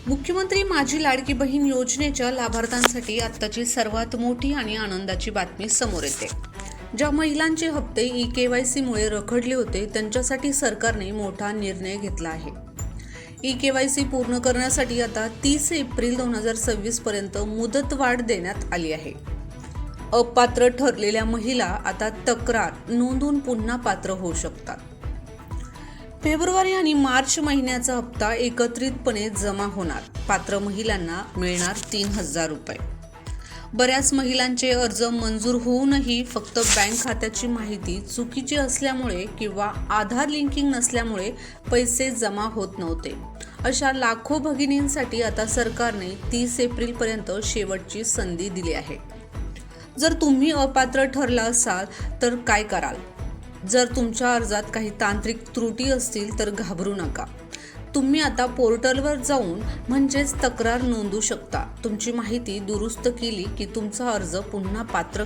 मुख्यमंत्री माझी लाडकी बहीण योजनेच्या लाभार्थ्यांसाठी आत्ताची सर्वात मोठी आणि आनंदाची बातमी समोर येते। ज्या महिलांचे हप्ते ई-केवायसी मुळे रखडले होते त्यांच्यासाठी सरकारने मोठा निर्णय घेतला आहे। ई-केवायसी पूर्ण करण्यासाठी आता 30 एप्रिल 2026 पर्यंत मुदतवाढ देण्यात आली आहे। अपात्र ठरलेल्या महिला आता तक्रार नोंदवून पुन्हा पात्र होऊ शकतात। फेब्रुवारी आणि मार्च महिन्याचा हप्ता एकत्रितपणे जमा होणार। पात्र महिलांना मिळणार 3000 रुपये। बऱ्याच महिलांचे अर्ज मंजूर होऊनही फक्त बँक खात्याची माहिती चुकीची असल्यामुळे किंवा आधार लिंकिंग नसल्यामुळे पैसे जमा होत नव्हते। अशा लाखो भगिनींसाठी आता सरकारने 30 एप्रिल पर्यंत शेवटची संधी दिली आहे। जर तुम्ही अपात्र ठरला असाल तर काय कराल? जर तुमच्या अर्जात काही तांत्रिक त्रुटी असतील तर घाबरू नका। तुम्ही आता पोर्टलवर जाऊन म्हणजेच तक्रार नोंदवू शकता। तुमची माहिती दुरुस्त केली की तुमचा अर्ज पुन्हा पात्र